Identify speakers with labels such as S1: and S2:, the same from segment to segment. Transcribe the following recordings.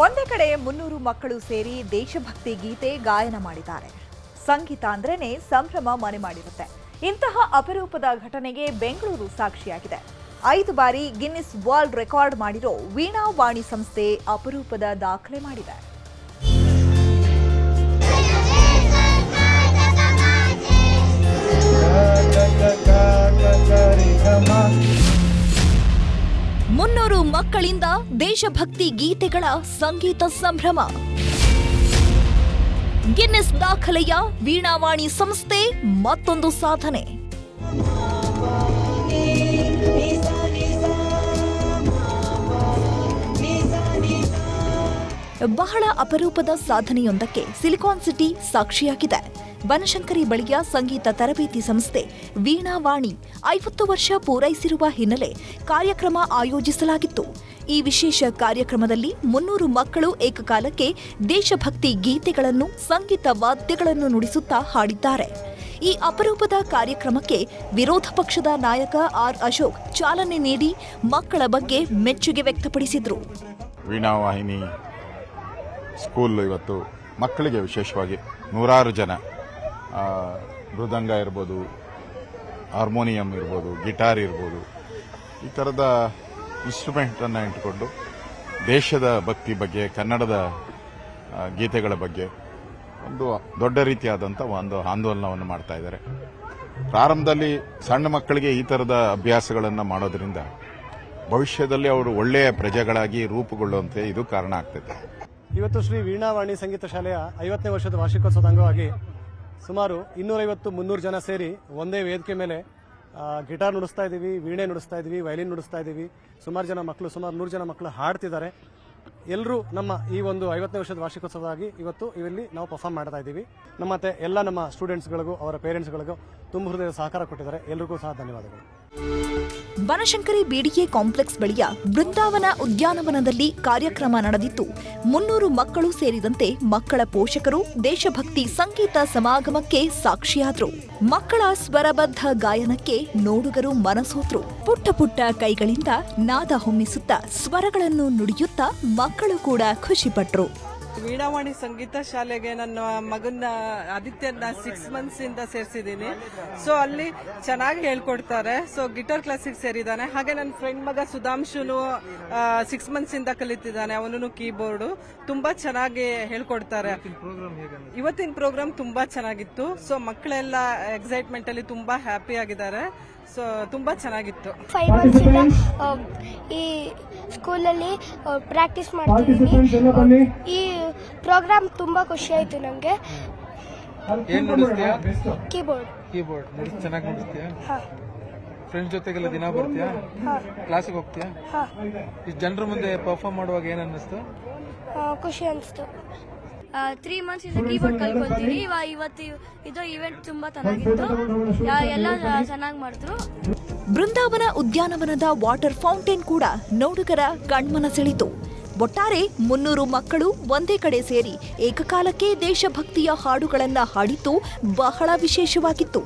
S1: ಒಂದೇ ಕಡೆ 300 ಮಕ್ಕಳು ಸೇರಿ ದೇಶಭಕ್ತಿ ಗೀತೆ ಗಾಯನ ಮಾಡಿದ್ದಾರೆ. ಸಂಗೀತ ಅಂದ್ರೇನೆ ಸಂಭ್ರಮ ಮನೆ ಮಾಡಿರುತ್ತೆ. ಇಂತಹ ಅಪರೂಪದ ಘಟನೆಗೆ ಬೆಂಗಳೂರು ಸಾಕ್ಷಿಯಾಗಿದೆ. 5 ಬಾರಿ ಗಿನ್ನಿಸ್ ವರ್ಲ್ಡ್ ರೆಕಾರ್ಡ್ ಮಾಡಿರೋ ವೀಣಾ ವಾಣಿ ಸಂಸ್ಥೆ ಅಪರೂಪದ ದಾಖಲೆ ಮಾಡಿದೆ. ಮುನ್ನೂರು ಮಕ್ಕಳಿಂದ ದೇಶಭಕ್ತಿ ಗೀತೆಗಳ ಸಂಗೀತ ಸಂಭ್ರಮ. ಗಿನ್ನಿಸ್ ದಾಖಲೆಯ ವೀಣಾವಾಣಿ ಸಂಸ್ಥೆ ಮತ್ತೊಂದು ಸಾಧನೆ. ಬಹಳ ಅಪರೂಪದ ಸಾಧನೆಯೊಂದಕ್ಕೆ ಸಿಲಿಕಾನ್ ಸಿಟಿ ಸಾಕ್ಷಿಯಾಗಿದೆ. ಬನಶಂಕರಿ ಬಳಿಯ ಸಂಗೀತ ತರಬೇತಿ ಸಂಸ್ಥೆ ವೀಣಾವಾಣಿ 50 ವರ್ಷ ಪೂರೈಸಿರುವ ಹಿನ್ನೆಲೆ ಕಾರ್ಯಕ್ರಮ ಆಯೋಜಿಸಲಾಗಿತ್ತು. ಈ ವಿಶೇಷ ಕಾರ್ಯಕ್ರಮದಲ್ಲಿ 300 ಮಕ್ಕಳು ಏಕಕಾಲಕ್ಕೆ ದೇಶಭಕ್ತಿ ಗೀತೆಗಳನ್ನು, ಸಂಗೀತ ವಾದ್ಯಗಳನ್ನು ನುಡಿಸುತ್ತಾ ಹಾಡಿದ್ದಾರೆ. ಈ ಅಪರೂಪದ ಕಾರ್ಯಕ್ರಮಕ್ಕೆ ವಿರೋಧ ಪಕ್ಷದ ನಾಯಕ ಆರ್ ಅಶೋಕ್ ಚಾಲನೆ ನೀಡಿ ಮಕ್ಕಳ ಬಗ್ಗೆ ಮೆಚ್ಚುಗೆ ವ್ಯಕ್ತಪಡಿಸಿದರು.
S2: ವೀಣಾವಾಹಿನಿ ಸ್ಕೂಲ್ ಇವತ್ತು ಮಕ್ಕಳಿಗೆ ವಿಶೇಷವಾಗಿ 100 ಜನ ಮೃದಂಗ ಇರ್ಬೋದು, ಹಾರ್ಮೋನಿಯಂ ಇರ್ಬೋದು, ಗಿಟಾರ್ ಇರ್ಬೋದು, ಈ ಥರದ ಇನ್ಸ್ಟ್ರೂಮೆಂಟನ್ನು ಇಟ್ಟುಕೊಂಡು ದೇಶದ ಭಕ್ತಿ ಬಗ್ಗೆ, ಕನ್ನಡದ ಗೀತೆಗಳ ಬಗ್ಗೆ ಒಂದು ದೊಡ್ಡ ರೀತಿಯಾದಂಥ ಒಂದು ಆಂದೋಲನವನ್ನು ಮಾಡ್ತಾ ಇದ್ದಾರೆ. ಪ್ರಾರಂಭದಲ್ಲಿ ಸಣ್ಣ ಮಕ್ಕಳಿಗೆ ಈ ಥರದ ಅಭ್ಯಾಸಗಳನ್ನು ಮಾಡೋದ್ರಿಂದ ಭವಿಷ್ಯದಲ್ಲಿ ಅವರು ಒಳ್ಳೆಯ ಪ್ರಜೆಗಳಾಗಿ ರೂಪುಗೊಳ್ಳುವಂತೆ ಇದು ಕಾರಣ ಆಗ್ತದೆ.
S3: ಇವತ್ತು ಶ್ರೀ ವೀಣಾವಾಣಿ ಸಂಗೀತ ಶಾಲೆಯ 50ನೇ ವರ್ಷದ ವಾರ್ಷಿಕೋತ್ಸವದ ಅಂಗವಾಗಿ ಸುಮಾರು 250-300 ಜನ ಸೇರಿ ಒಂದೇ ವೇದಿಕೆ ಮೇಲೆ ಗಿಟಾರ್ ನುಡಿಸ್ತಾ ಇದ್ದೀವಿ, ವೀಣೆ ನುಡಿಸ್ತಾ ಇದ್ದೀವಿ, ವಯಲಿನ್ ನುಡಿಸ್ತಾ ಇದ್ದೀವಿ. ಸುಮಾರು 100 ಜನ ಮಕ್ಕಳು ಹಾಡ್ತಿದ್ದಾರೆ. ಎಲ್ಲರೂ ನಮ್ಮ ಈ ಒಂದು 50ನೇ ವರ್ಷದ ವಾರ್ಷಿಕೋತ್ಸವವಾಗಿ ಇವತ್ತು ಇಲ್ಲಿ ನಾವು ಪರ್ಫಾರ್ಮ್ ಮಾಡ್ತಾ ಇದ್ದೀವಿ. ಮತ್ತೆ ಎಲ್ಲ ನಮ್ಮ ಸ್ಟೂಡೆಂಟ್ಸ್ಗಳಿಗೂ ಅವರ ಪೇರೆಂಟ್ಸ್ಗಳಿಗೂ ತುಂಬ ಹೃದಯದ ಸಹಕಾರ ಕೊಟ್ಟಿದ್ದಾರೆ. ಎಲ್ಲರಿಗೂ ಸಹ ಧನ್ಯವಾದಗಳು.
S1: ಬನಶಂಕರಿ ಬಿಡಿಎ ಕಾಂಪ್ಲೆಕ್ಸ್ ಬಳಿಯ ಬೃಂದಾವನ ಉದ್ಯಾನವನದಲ್ಲಿ ಕಾರ್ಯಕ್ರಮ ನಡೆದಿತ್ತು. 300 ಮಕ್ಕಳು ಸೇರಿದಂತೆ ಮಕ್ಕಳ ಪೋಷಕರು ದೇಶಭಕ್ತಿ ಸಂಗೀತ ಸಮಾಗಮಕ್ಕೆ ಸಾಕ್ಷಿಯಾದರು. ಮಕ್ಕಳ ಸ್ವರಬದ್ಧ ಗಾಯನಕ್ಕೆ ನೋಡುಗರು ಮನಸೋತರು. ಪುಟ್ಟ ಪುಟ್ಟ ಕೈಗಳಿಂದ ನಾದ ಹೊಮ್ಮಿಸುತ್ತಾ ಸ್ವರಗಳನ್ನು ನುಡಿಯುತ್ತಾ ಮಕ್ಕಳು ಕೂಡ ಖುಷಿಪಟ್ಟರು.
S4: ವೀಣಾವಾಣಿ ಸಂಗೀತ ಶಾಲೆಗೆ ನನ್ನ ಮಗನ ಆದಿತ್ಯನ 6 ಮಂತ್ಸ್ ಇಂದ ಸೇರಿಸಿದ್ದೀನಿ. ಸೊ ಅಲ್ಲಿ ಚೆನ್ನಾಗಿ ಹೇಳ್ಕೊಡ್ತಾರೆ. ಸೊ ಗಿಟಾರ್ ಕ್ಲಾಸಿಗೆ ಸೇರಿದ್ದಾನೆ. ಹಾಗೆ ನನ್ನ ಫ್ರೆಂಡ್ ಮಗ ಸುಧಾಂಶುನು 6 ಮಂತ್ಸ್ ಇಂದ ಕಲಿತಿದ್ದಾನೆ. ಅವನು ಕೀಬೋರ್ಡು ತುಂಬಾ ಚೆನ್ನಾಗಿ ಹೇಳ್ಕೊಡ್ತಾರೆ. ಇವತ್ತಿನ ಪ್ರೋಗ್ರಾಮ್ ತುಂಬಾ ಚೆನ್ನಾಗಿತ್ತು. ಸೊ ಮಕ್ಕಳೆಲ್ಲ ಎಕ್ಸೈಟ್ಮೆಂಟ್ ಅಲ್ಲಿ ತುಂಬಾ ಹ್ಯಾಪಿ ಆಗಿದ್ದಾರೆ. ಸೊ ತುಂಬಾ ಚೆನ್ನಾಗಿತ್ತು.
S5: 5 ಮಂತ್ಸ್ ಇಂದ ಈ ಸ್ಕೂಲಲ್ಲಿ ಪ್ರಾಕ್ಟೀಸ್ ಮಾಡ್ತಿದ್ದೀನಿ. ಈ ಪ್ರೋಗ್ರಾಮ್ ತುಂಬಾ ಖುಷಿ ಆಯ್ತು ನಮ್ಗೆ.
S6: ಕೀಬೋರ್ಡ್ ಚೆನ್ನಾಗಿ ನುಡಿಸ್ತೀಯಾ? ಫ್ರೆಂಡ್ಸ್ ಜೊತೆಗೆಲ್ಲ ದಿನ ಬರ್ತೀಯಾ? ಕ್ಲಾಸಿಗೆ ಹೋಗ್ತೀಯಾ? ಇಷ್ಟು ಜನರ ಮುಂದೆ ಪರ್ಫಾರ್ಮ್ ಮಾಡುವಾಗ ಏನ್ ಅನ್ನಿಸ್ತು?
S5: ಖುಷಿ ಅನಿಸ್ತು. 3 ಮಂತ್ಸ್ ಇಂದ ಕೀಬೋರ್ಡ್ ಕಲ್ಕೊಳ್ತೀನಿ. ಇವತ್ತು ಇದು ಇವೆಂಟ್ ತುಂಬಾ ಚೆನ್ನಾಗಿತ್ತು. ಎಲ್ಲ ಚೆನ್ನಾಗಿ ಮಾಡಿದ್ರು.
S1: ಬೃಂದಾವನ ಉದ್ಯಾನವನದ ವಾಟರ್ ಫೌಂಟೇನ್ ಕೂಡ ನೋಡುಗರ ಕಣ್ಮನ ಸೆಳೆಯಿತು. ಒಟ್ಟಾರೆ 300 ಮಕ್ಕಳು ಒಂದೇ ಕಡೆ ಸೇರಿ ಏಕಕಾಲಕ್ಕೆ ದೇಶಭಕ್ತಿಯ ಹಾಡುಗಳನ್ನ ಹಾಡಿದ್ದು ಬಹಳ ವಿಶೇಷವಾಗಿತ್ತು.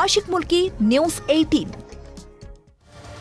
S1: ಆಶಿಕ್ ಮುಲ್ಕಿ, ನ್ಯೂಸ್ 18.